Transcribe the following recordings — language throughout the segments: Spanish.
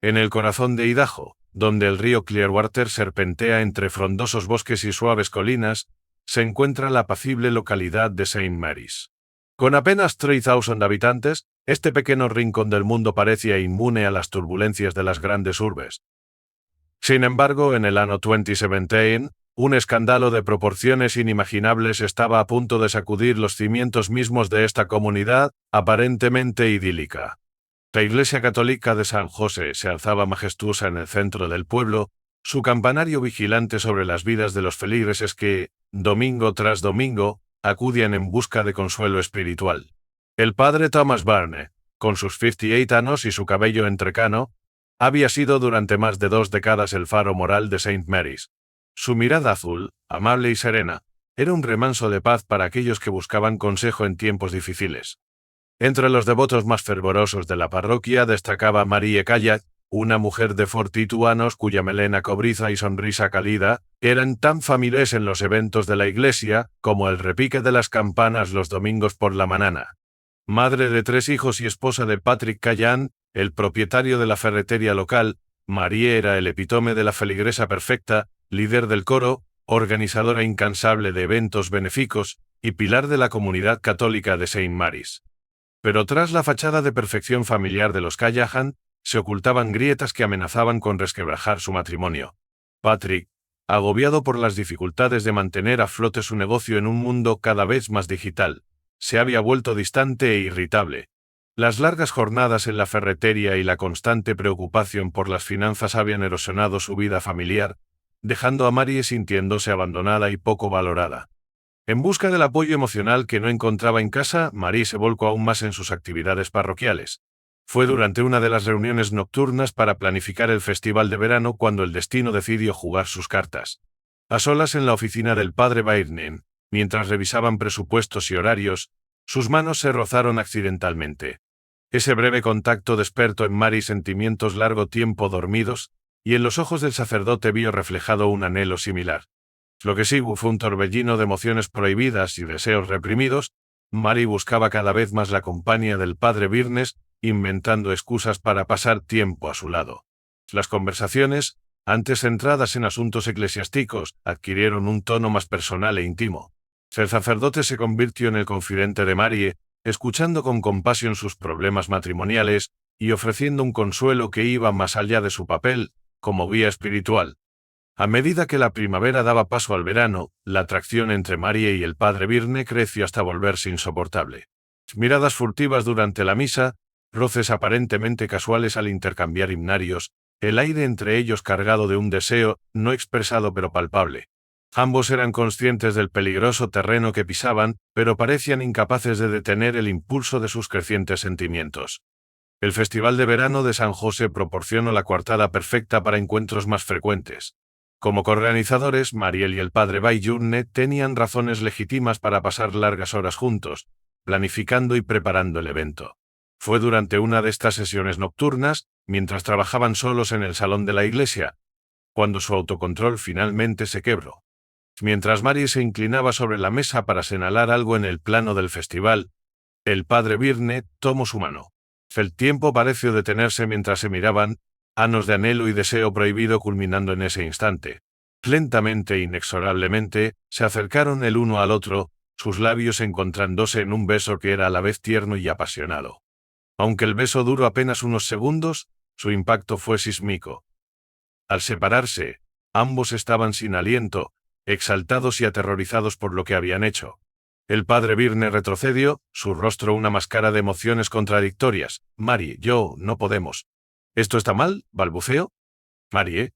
En el corazón de Idaho, donde el río Clearwater serpentea entre frondosos bosques y suaves colinas, se encuentra la apacible localidad de St. Mary's. Con apenas 3,000 habitantes, este pequeño rincón del mundo parecía inmune a las turbulencias de las grandes urbes. Sin embargo, en el año 2017, un escándalo de proporciones inimaginables estaba a punto de sacudir los cimientos mismos de esta comunidad, aparentemente idílica. La Iglesia Católica de San José se alzaba majestuosa en el centro del pueblo, su campanario vigilante sobre las vidas de los feligreses que, domingo tras domingo, acudían en busca de consuelo espiritual. El padre Thomas Barne, con sus 58 años y su cabello entrecano, había sido durante más de 2 décadas el faro moral de St. Mary's. Su mirada azul, amable y serena, era un remanso de paz para aquellos que buscaban consejo en tiempos difíciles. Entre los devotos más fervorosos de la parroquia destacaba Marie Kayak, una mujer de 42 años cuya melena cobriza y sonrisa cálida eran tan familiares en los eventos de la iglesia como el repique de las campanas los domingos por la mañana. Madre de 3 hijos y esposa de Patrick Callan, el propietario de la ferretería local, Marie era el epítome de la feligresa perfecta, líder del coro, organizadora incansable de eventos benéficos y pilar de la comunidad católica de St. Mary's. Pero tras la fachada de perfección familiar de los Callahan, se ocultaban grietas que amenazaban con resquebrajar su matrimonio. Patrick, agobiado por las dificultades de mantener a flote su negocio en un mundo cada vez más digital, se había vuelto distante e irritable. Las largas jornadas en la ferretería y la constante preocupación por las finanzas habían erosionado su vida familiar, dejando a Marie sintiéndose abandonada y poco valorada. En busca del apoyo emocional que no encontraba en casa, Marie se volcó aún más en sus actividades parroquiales. Fue durante una de las reuniones nocturnas para planificar el festival de verano cuando el destino decidió jugar sus cartas. A solas en la oficina del padre Bairnen, mientras revisaban presupuestos y horarios, sus manos se rozaron accidentalmente. Ese breve contacto despertó en Marie sentimientos largo tiempo dormidos, y en los ojos del sacerdote vio reflejado un anhelo similar. Lo que sí fue un torbellino de emociones prohibidas y deseos reprimidos. Marie buscaba cada vez más la compañía del padre Birnes, inventando excusas para pasar tiempo a su lado. Las conversaciones, antes centradas en asuntos eclesiásticos, adquirieron un tono más personal e íntimo. El sacerdote se convirtió en el confidente de Marie, escuchando con compasión sus problemas matrimoniales y ofreciendo un consuelo que iba más allá de su papel como guía espiritual. A medida que la primavera daba paso al verano, la atracción entre Marie y el padre Birne creció hasta volverse insoportable. Miradas furtivas durante la misa, roces aparentemente casuales al intercambiar himnarios, el aire entre ellos cargado de un deseo, no expresado pero palpable. Ambos eran conscientes del peligroso terreno que pisaban, pero parecían incapaces de detener el impulso de sus crecientes sentimientos. El Festival de Verano de San José proporcionó la coartada perfecta para encuentros más frecuentes. Como coorganizadores, Mariel y el padre Bayurne tenían razones legítimas para pasar largas horas juntos, planificando y preparando el evento. Fue durante una de estas sesiones nocturnas, mientras trabajaban solos en el salón de la iglesia, cuando su autocontrol finalmente se quebró. Mientras Marie se inclinaba sobre la mesa para señalar algo en el plano del festival, el padre Birne tomó su mano. El tiempo pareció detenerse mientras se miraban, años de anhelo y deseo prohibido culminando en ese instante. Lentamente e inexorablemente, se acercaron el uno al otro, sus labios encontrándose en un beso que era a la vez tierno y apasionado. Aunque el beso duró apenas unos segundos, su impacto fue sísmico. Al separarse, ambos estaban sin aliento, exaltados y aterrorizados por lo que habían hecho. El padre Birne retrocedió, su rostro una máscara de emociones contradictorias. Marie, yo, no podemos. ¿Esto está mal?, balbuceó. Marie,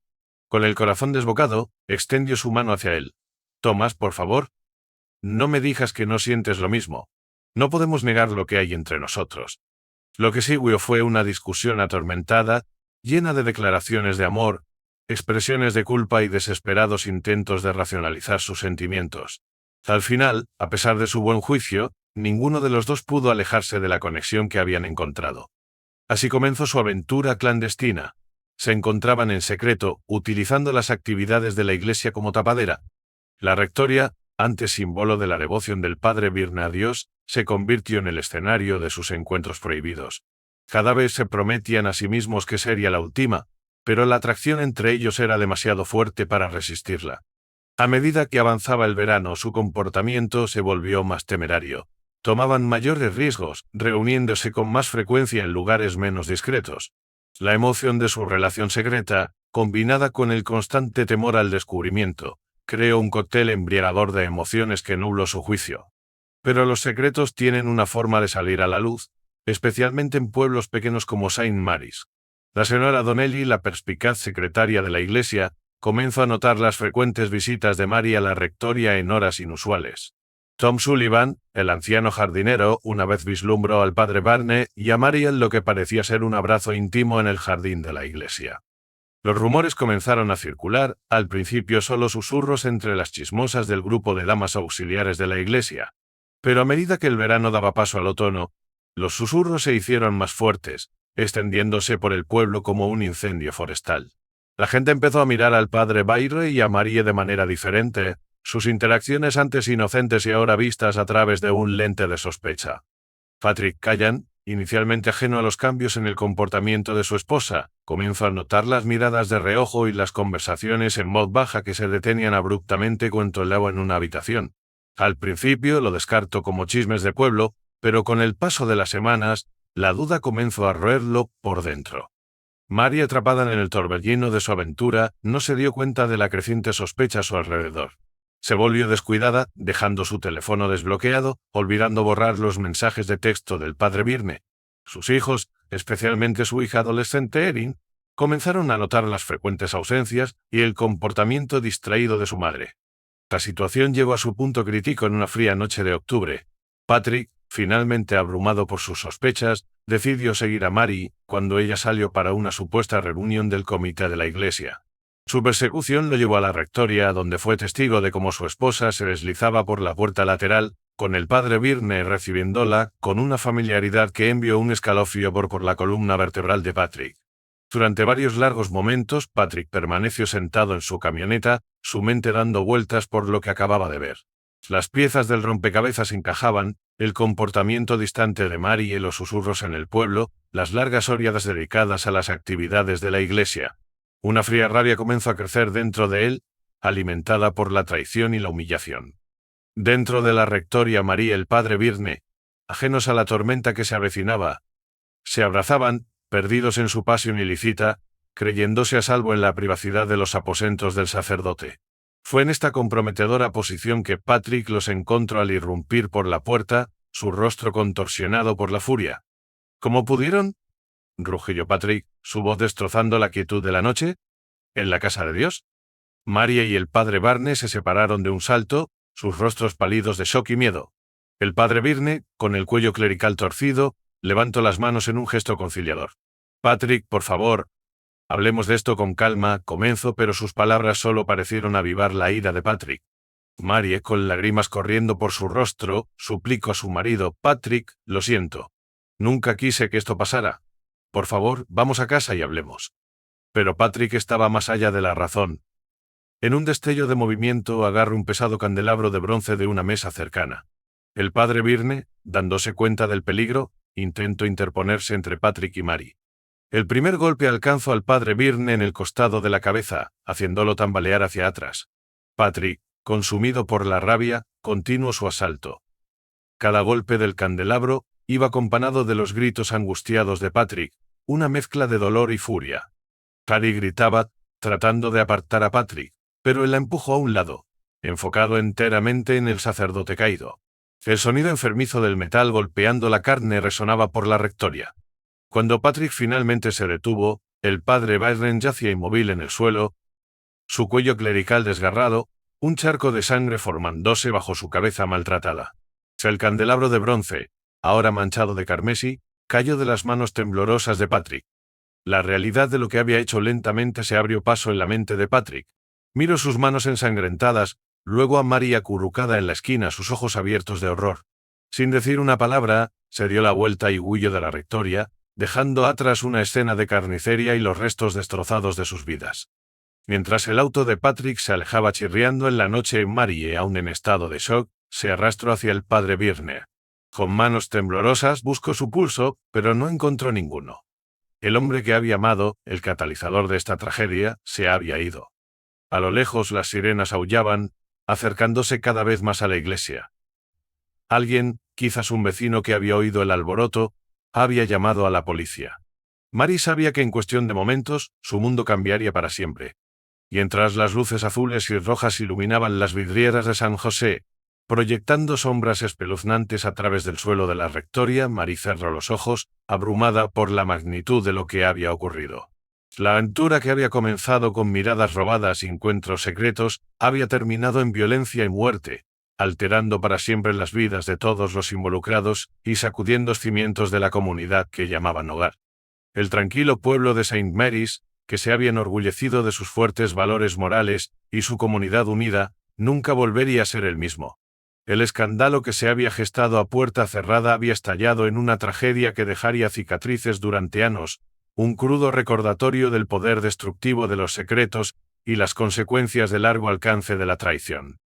con el corazón desbocado, extendió su mano hacia él. Tomás, por favor. No me digas que no sientes lo mismo. No podemos negar lo que hay entre nosotros. Lo que siguió fue una discusión atormentada, llena de declaraciones de amor, expresiones de culpa y desesperados intentos de racionalizar sus sentimientos. Al final, a pesar de su buen juicio, ninguno de los dos pudo alejarse de la conexión que habían encontrado. Así comenzó su aventura clandestina. Se encontraban en secreto, utilizando las actividades de la iglesia como tapadera. La rectoría, antes símbolo de la devoción del padre Birne a Dios, se convirtió en el escenario de sus encuentros prohibidos. Cada vez se prometían a sí mismos que sería la última, pero la atracción entre ellos era demasiado fuerte para resistirla. A medida que avanzaba el verano, su comportamiento se volvió más temerario. Tomaban mayores riesgos, reuniéndose con más frecuencia en lugares menos discretos. La emoción de su relación secreta, combinada con el constante temor al descubrimiento, creó un cóctel embriagador de emociones que nubló su juicio. Pero los secretos tienen una forma de salir a la luz, especialmente en pueblos pequeños como Saint Mary's. La señora Donnelly, la perspicaz secretaria de la iglesia, comenzó a notar las frecuentes visitas de Mary a la rectoría en horas inusuales. Tom Sullivan, el anciano jardinero, una vez vislumbró al padre Barney y a Mary en lo que parecía ser un abrazo íntimo en el jardín de la iglesia. Los rumores comenzaron a circular, al principio solo susurros entre las chismosas del grupo de damas auxiliares de la iglesia. Pero a medida que el verano daba paso al otono, los susurros se hicieron más fuertes, extendiéndose por el pueblo como un incendio forestal. La gente empezó a mirar al padre Byron y a Marie de manera diferente, sus interacciones antes inocentes y ahora vistas a través de un lente de sospecha. Patrick Callan, inicialmente ajeno a los cambios en el comportamiento de su esposa, comenzó a notar las miradas de reojo y las conversaciones en voz baja que se detenían abruptamente cuando entraba en una habitación. Al principio lo descartó como chismes de pueblo, pero con el paso de las semanas, la duda comenzó a roerlo por dentro. Mary, atrapada en el torbellino de su aventura, no se dio cuenta de la creciente sospecha a su alrededor. Se volvió descuidada, dejando su teléfono desbloqueado, olvidando borrar los mensajes de texto del padre Birne. Sus hijos, especialmente su hija adolescente Erin, comenzaron a notar las frecuentes ausencias y el comportamiento distraído de su madre. La situación llegó a su punto crítico en una fría noche de octubre. Patrick, finalmente abrumado por sus sospechas, decidió seguir a Mary cuando ella salió para una supuesta reunión del comité de la iglesia. Su persecución lo llevó a la rectoría, donde fue testigo de cómo su esposa se deslizaba por la puerta lateral, con el padre Birne recibiéndola con una familiaridad que envió un escalofrío por la columna vertebral de Patrick. Durante varios largos momentos, Patrick permaneció sentado en su camioneta, su mente dando vueltas por lo que acababa de ver. Las piezas del rompecabezas encajaban, el comportamiento distante de Mary y los susurros en el pueblo, las largas horas dedicadas a las actividades de la iglesia. Una fría rabia comenzó a crecer dentro de él, alimentada por la traición y la humillación. Dentro de la rectoría, Mary y el padre Birne, ajenos a la tormenta que se avecinaba, se abrazaban, perdidos en su pasión ilícita, creyéndose a salvo en la privacidad de los aposentos del sacerdote. Fue en esta comprometedora posición que Patrick los encontró al irrumpir por la puerta, su rostro contorsionado por la furia. ¿Cómo pudieron?, rugió Patrick, su voz destrozando la quietud de la noche. ¿En la casa de Dios? María y el padre Barney se separaron de un salto, sus rostros pálidos de shock y miedo. El padre Birne, con el cuello clerical torcido, levantó las manos en un gesto conciliador. Patrick, por favor, hablemos de esto con calma, comenzó, pero sus palabras solo parecieron avivar la ira de Patrick. Marie, con lágrimas corriendo por su rostro, suplicó a su marido: Patrick, lo siento. Nunca quise que esto pasara. Por favor, vamos a casa y hablemos. Pero Patrick estaba más allá de la razón. En un destello de movimiento, agarró un pesado candelabro de bronce de una mesa cercana. El padre Birne, dándose cuenta del peligro, intentó interponerse entre Patrick y Mary. El primer golpe alcanzó al padre Birne en el costado de la cabeza, haciéndolo tambalear hacia atrás. Patrick, consumido por la rabia, continuó su asalto. Cada golpe del candelabro iba acompañado de los gritos angustiados de Patrick, una mezcla de dolor y furia. Mary gritaba, tratando de apartar a Patrick, pero él la empujó a un lado, enfocado enteramente en el sacerdote caído. El sonido enfermizo del metal golpeando la carne resonaba por la rectoría. Cuando Patrick finalmente se detuvo, el padre Byron yacía inmóvil en el suelo, su cuello clerical desgarrado, un charco de sangre formándose bajo su cabeza maltratada. El candelabro de bronce, ahora manchado de carmesí, cayó de las manos temblorosas de Patrick. La realidad de lo que había hecho lentamente se abrió paso en la mente de Patrick. Miró sus manos ensangrentadas, luego a Mary acurrucada en la esquina, sus ojos abiertos de horror. Sin decir una palabra, se dio la vuelta y huyó de la rectoría, dejando atrás una escena de carnicería y los restos destrozados de sus vidas. Mientras el auto de Patrick se alejaba chirriando en la noche, Mary, aún en estado de shock, se arrastró hacia el padre Birne. Con manos temblorosas buscó su pulso, pero no encontró ninguno. El hombre que había amado, el catalizador de esta tragedia, se había ido. A lo lejos las sirenas aullaban, acercándose cada vez más a la iglesia. Alguien, quizás un vecino que había oído el alboroto, había llamado a la policía. Mary sabía que en cuestión de momentos, su mundo cambiaría para siempre. Mientras las luces azules y rojas iluminaban las vidrieras de San José, proyectando sombras espeluznantes a través del suelo de la rectoría, Mary cerró los ojos, abrumada por la magnitud de lo que había ocurrido. La aventura que había comenzado con miradas robadas y encuentros secretos, había terminado en violencia y muerte, alterando para siempre las vidas de todos los involucrados y sacudiendo los cimientos de la comunidad que llamaban hogar. El tranquilo pueblo de St. Mary's, que se había enorgullecido de sus fuertes valores morales y su comunidad unida, nunca volvería a ser el mismo. El escándalo que se había gestado a puerta cerrada había estallado en una tragedia que dejaría cicatrices durante años, un crudo recordatorio del poder destructivo de los secretos y las consecuencias de largo alcance de la traición.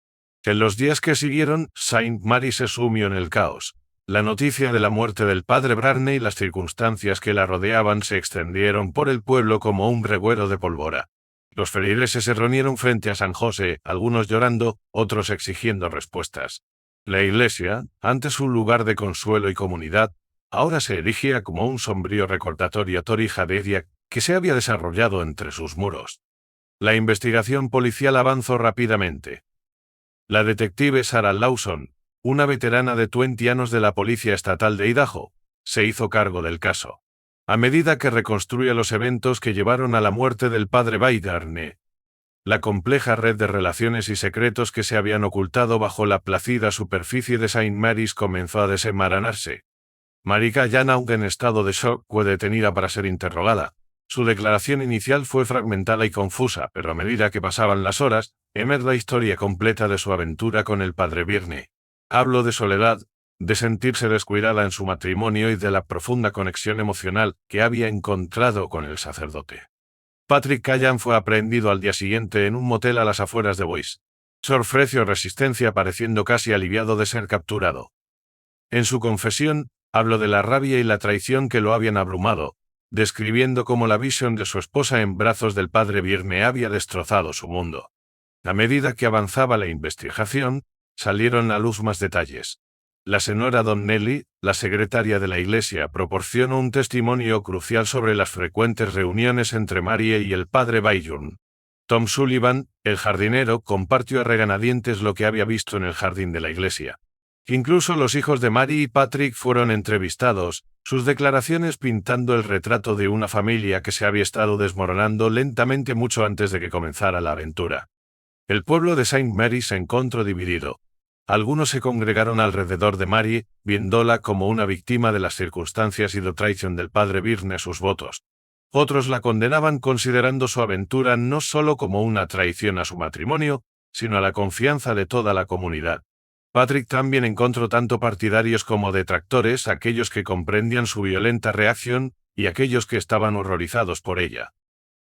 En los días que siguieron, St. Mary's se sumió en el caos. La noticia de la muerte del padre Bradley y las circunstancias que la rodeaban se extendieron por el pueblo como un reguero de pólvora. Los feligreses se reunieron frente a San José, algunos llorando, otros exigiendo respuestas. La iglesia, antes un lugar de consuelo y comunidad, ahora se erigía como un sombrío recordatorio tragedia que se había desarrollado entre sus muros. La investigación policial avanzó rápidamente. La detective Sarah Lawson, una veterana de 20 años de la Policía Estatal de Idaho, se hizo cargo del caso. A medida que reconstruía los eventos que llevaron a la muerte del padre Byrne, la compleja red de relaciones y secretos que se habían ocultado bajo la plácida superficie de St. Mary's comenzó a desenmarañarse. Mary Callahan, aunque en estado de shock, fue detenida para ser interrogada. Su declaración inicial fue fragmentada y confusa, pero a medida que pasaban las horas, emergió la historia completa de su aventura con el padre Byrne. Habló de soledad, de sentirse descuidada en su matrimonio y de la profunda conexión emocional que había encontrado con el sacerdote. Patrick Callahan fue aprehendido al día siguiente en un motel a las afueras de Boise. Se ofreció resistencia pareciendo casi aliviado de ser capturado. En su confesión, habló de la rabia y la traición que lo habían abrumado, describiendo cómo la visión de su esposa en brazos del padre Byrne había destrozado su mundo. A medida que avanzaba la investigación, salieron a luz más detalles. La señora Donnelly, la secretaria de la iglesia, proporcionó un testimonio crucial sobre las frecuentes reuniones entre Mary y el padre Byrne. Tom Sullivan, el jardinero, compartió a regañadientes lo que había visto en el jardín de la iglesia. Incluso los hijos de Mary y Patrick fueron entrevistados, sus declaraciones pintando el retrato de una familia que se había estado desmoronando lentamente mucho antes de que comenzara la aventura. El pueblo de St. Mary's se encontró dividido. Algunos se congregaron alrededor de Mary, viéndola como una víctima de las circunstancias y la traición del padre Byrne a sus votos. Otros la condenaban considerando su aventura no solo como una traición a su matrimonio, sino a la confianza de toda la comunidad. Patrick también encontró tanto partidarios como detractores, aquellos que comprendían su violenta reacción y aquellos que estaban horrorizados por ella.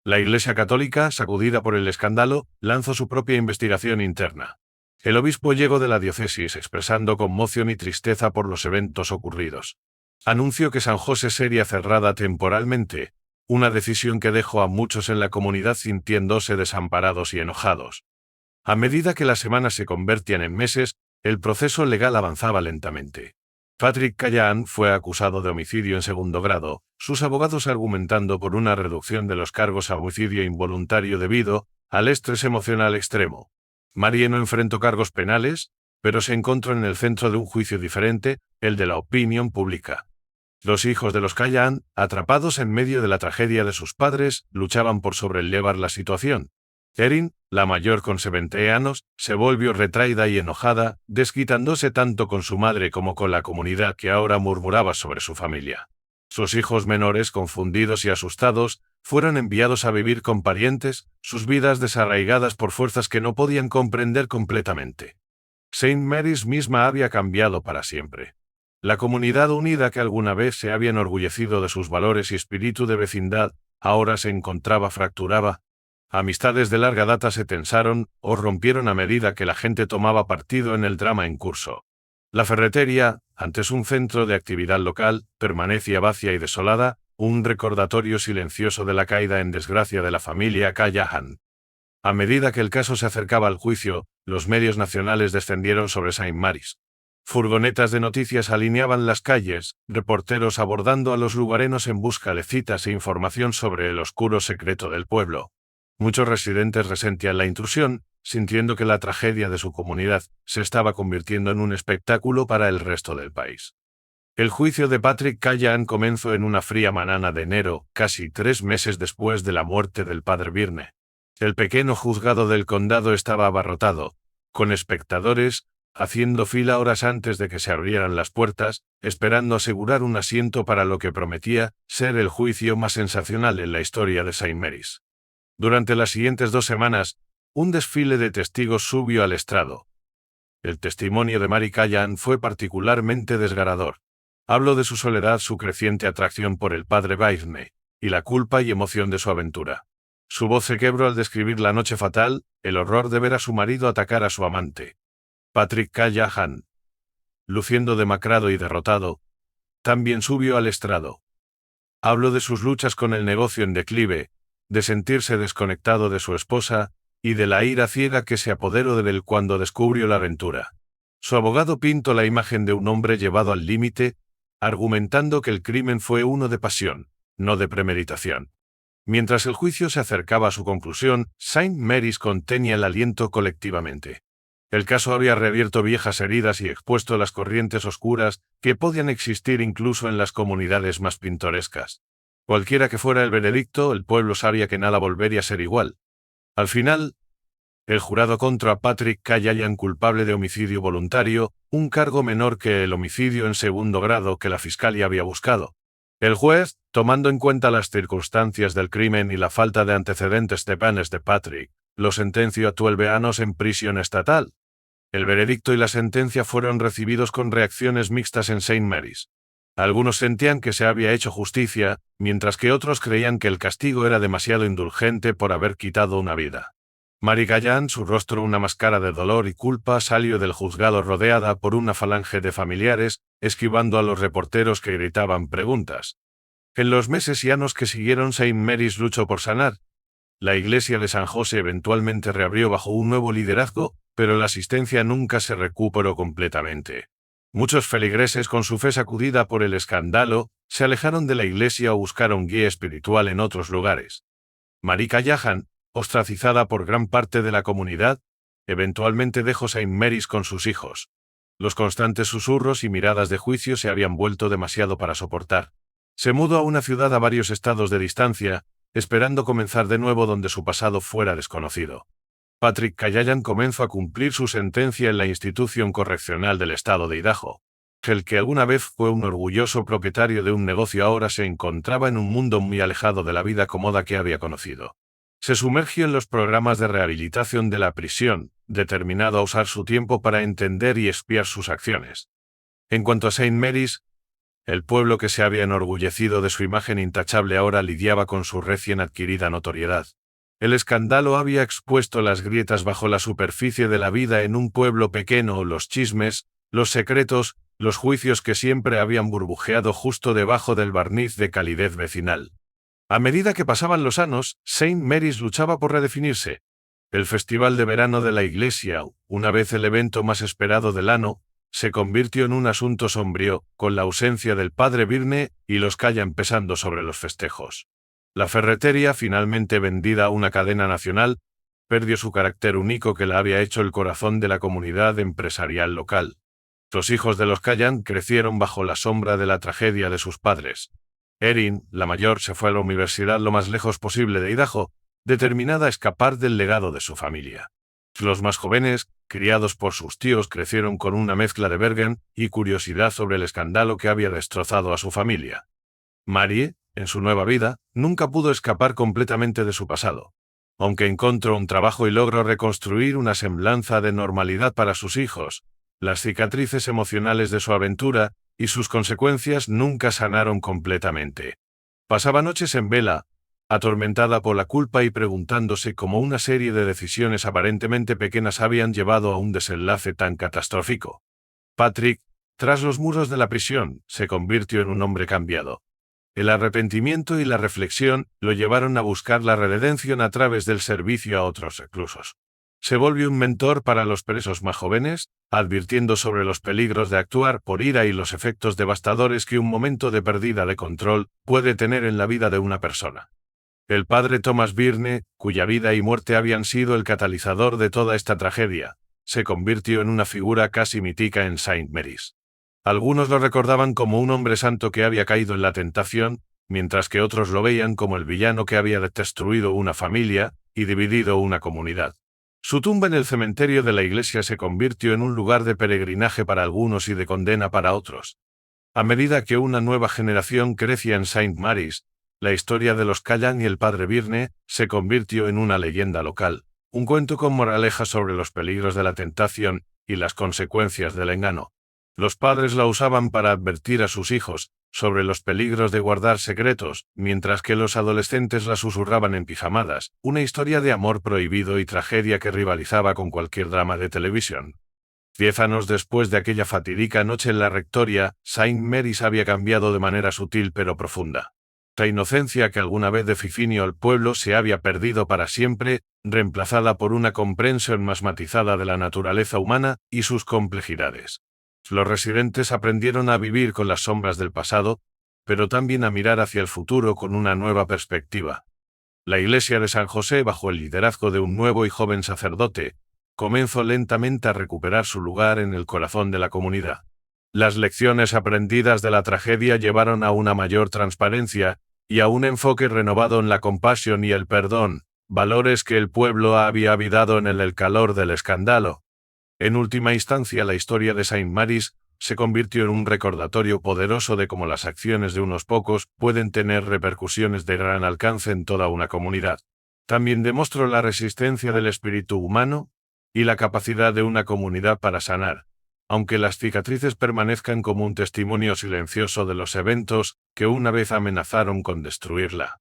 La Iglesia Católica, sacudida por el escándalo, lanzó su propia investigación interna. El obispo llegó de la diócesis expresando conmoción y tristeza por los eventos ocurridos. Anunció que San José sería cerrada temporalmente, una decisión que dejó a muchos en la comunidad sintiéndose desamparados y enojados. A medida que las semanas se convertían en meses, el proceso legal avanzaba lentamente. Patrick Callahan fue acusado de homicidio en segundo grado, sus abogados argumentando por una reducción de los cargos a homicidio involuntario debido al estrés emocional extremo. Mary no enfrentó cargos penales, pero se encontró en el centro de un juicio diferente, el de la opinión pública. Los hijos de los Callahan, atrapados en medio de la tragedia de sus padres, luchaban por sobrellevar la situación. Erin, la mayor con 20 años, se volvió retraída y enojada, desquitándose tanto con su madre como con la comunidad que ahora murmuraba sobre su familia. Sus hijos menores, confundidos y asustados, fueron enviados a vivir con parientes, sus vidas desarraigadas por fuerzas que no podían comprender completamente. St. Mary's misma había cambiado para siempre. La comunidad unida que alguna vez se había enorgullecido de sus valores y espíritu de vecindad, ahora se encontraba fracturada. Amistades de larga data se tensaron o rompieron a medida que la gente tomaba partido en el drama en curso. La ferretería, antes un centro de actividad local, permanecía vacía y desolada, un recordatorio silencioso de la caída en desgracia de la familia Callahan. A medida que el caso se acercaba al juicio, los medios nacionales descendieron sobre Saint Mary's. Furgonetas de noticias alineaban las calles, reporteros abordando a los lugareños en busca de citas e información sobre el oscuro secreto del pueblo. Muchos residentes resentían la intrusión, sintiendo que la tragedia de su comunidad se estaba convirtiendo en un espectáculo para el resto del país. El juicio de Patrick Callahan comenzó en una fría mañana de enero, casi 3 meses después de la muerte del padre Byrne. El pequeño juzgado del condado estaba abarrotado, con espectadores, haciendo fila horas antes de que se abrieran las puertas, esperando asegurar un asiento para lo que prometía ser el juicio más sensacional en la historia de Saint Mary's. Durante las siguientes 2 semanas, un desfile de testigos subió al estrado. El testimonio de Mary Callahan fue particularmente desgarrador. Habló de su soledad, su creciente atracción por el padre Byrne, y la culpa y emoción de su aventura. Su voz se quebró al describir la noche fatal, el horror de ver a su marido atacar a su amante. Patrick Callahan, luciendo demacrado y derrotado, también subió al estrado. Habló de sus luchas con el negocio en declive, de sentirse desconectado de su esposa, y de la ira ciega que se apoderó de él cuando descubrió la aventura. Su abogado pintó la imagen de un hombre llevado al límite, argumentando que el crimen fue uno de pasión, no de premeditación. Mientras el juicio se acercaba a su conclusión, Saint Mary's contenía el aliento colectivamente. El caso había reabierto viejas heridas y expuesto las corrientes oscuras que podían existir incluso en las comunidades más pintorescas. Cualquiera que fuera el veredicto, el pueblo sabía que nada volvería a ser igual. Al final, el jurado contra Patrick Callahan culpable de homicidio voluntario, un cargo menor que el homicidio en segundo grado que la fiscalía había buscado. El juez, tomando en cuenta las circunstancias del crimen y la falta de antecedentes de penas de Patrick, lo sentenció a 12 años en prisión estatal. El veredicto y la sentencia fueron recibidos con reacciones mixtas en Saint Mary's. Algunos sentían que se había hecho justicia, mientras que otros creían que el castigo era demasiado indulgente por haber quitado una vida. Mary Callahan, su rostro una máscara de dolor y culpa, salió del juzgado rodeada por una falange de familiares, esquivando a los reporteros que gritaban preguntas. En los meses y años que siguieron, Saint Mary's luchó por sanar. La iglesia de San José eventualmente reabrió bajo un nuevo liderazgo, pero la asistencia nunca se recuperó completamente. Muchos feligreses, con su fe sacudida por el escándalo, se alejaron de la iglesia o buscaron guía espiritual en otros lugares. Mary Callahan, ostracizada por gran parte de la comunidad, eventualmente dejó Saint Mary's con sus hijos. Los constantes susurros y miradas de juicio se habían vuelto demasiado para soportar. Se mudó a una ciudad a varios estados de distancia, esperando comenzar de nuevo donde su pasado fuera desconocido. Patrick Callahan comenzó a cumplir su sentencia en la institución correccional del estado de Idaho. El que alguna vez fue un orgulloso propietario de un negocio ahora se encontraba en un mundo muy alejado de la vida cómoda que había conocido. Se sumergió en los programas de rehabilitación de la prisión, determinado a usar su tiempo para entender y espiar sus acciones. En cuanto a Saint Mary's, el pueblo que se había enorgullecido de su imagen intachable ahora lidiaba con su recién adquirida notoriedad. El escándalo había expuesto las grietas bajo la superficie de la vida en un pueblo pequeño, los chismes, los secretos, los juicios que siempre habían burbujeado justo debajo del barniz de calidez vecinal. A medida que pasaban los años, Saint Mary's luchaba por redefinirse. El festival de verano de la iglesia, una vez el evento más esperado del año, se convirtió en un asunto sombrío, con la ausencia del padre Byrne y los Callahan pesando sobre los festejos. La ferretería, finalmente vendida a una cadena nacional, perdió su carácter único que la había hecho el corazón de la comunidad empresarial local. Los hijos de los Callahan crecieron bajo la sombra de la tragedia de sus padres. Erin, la mayor, se fue a la universidad lo más lejos posible de Idaho, determinada a escapar del legado de su familia. Los más jóvenes, criados por sus tíos, crecieron con una mezcla de vergüenza y curiosidad sobre el escándalo que había destrozado a su familia. Mary, en su nueva vida, nunca pudo escapar completamente de su pasado. Aunque encontró un trabajo y logró reconstruir una semblanza de normalidad para sus hijos, las cicatrices emocionales de su aventura y sus consecuencias nunca sanaron completamente. Pasaba noches en vela, atormentada por la culpa y preguntándose cómo una serie de decisiones aparentemente pequeñas habían llevado a un desenlace tan catastrófico. Patrick Tras los muros de la prisión, se convirtió en un hombre cambiado. El arrepentimiento y la reflexión lo llevaron a buscar la redención a través del servicio a otros reclusos. Se volvió un mentor para los presos más jóvenes, advirtiendo sobre los peligros de actuar por ira y los efectos devastadores que un momento de pérdida de control puede tener en la vida de una persona. El padre Thomas Byrne, cuya vida y muerte habían sido el catalizador de toda esta tragedia, se convirtió en una figura casi mítica en St. Mary's. Algunos lo recordaban como un hombre santo que había caído en la tentación, mientras que otros lo veían como el villano que había destruido una familia y dividido una comunidad. Su tumba en el cementerio de la iglesia se convirtió en un lugar de peregrinaje para algunos y de condena para otros. A medida que una nueva generación crecía en St. Mary's, la historia de los Callan y el padre Byrne se convirtió en una leyenda local, un cuento con moraleja sobre los peligros de la tentación y las consecuencias del engaño. Los padres la usaban para advertir a sus hijos sobre los peligros de guardar secretos, mientras que los adolescentes la susurraban en pijamadas, una historia de amor prohibido y tragedia que rivalizaba con cualquier drama de televisión. 10 años después de aquella fatídica noche en la rectoría, St. Mary's había cambiado de manera sutil pero profunda. La inocencia que alguna vez definía al pueblo se había perdido para siempre, reemplazada por una comprensión más matizada de la naturaleza humana y sus complejidades. Los residentes aprendieron a vivir con las sombras del pasado, pero también a mirar hacia el futuro con una nueva perspectiva. La iglesia de San José, bajo el liderazgo de un nuevo y joven sacerdote, comenzó lentamente a recuperar su lugar en el corazón de la comunidad. Las lecciones aprendidas de la tragedia llevaron a una mayor transparencia y a un enfoque renovado en la compasión y el perdón, valores que el pueblo había olvidado en el calor del escándalo. En última instancia, la historia de St. Mary's se convirtió en un recordatorio poderoso de cómo las acciones de unos pocos pueden tener repercusiones de gran alcance en toda una comunidad. También demostró la resistencia del espíritu humano y la capacidad de una comunidad para sanar, aunque las cicatrices permanezcan como un testimonio silencioso de los eventos que una vez amenazaron con destruirla.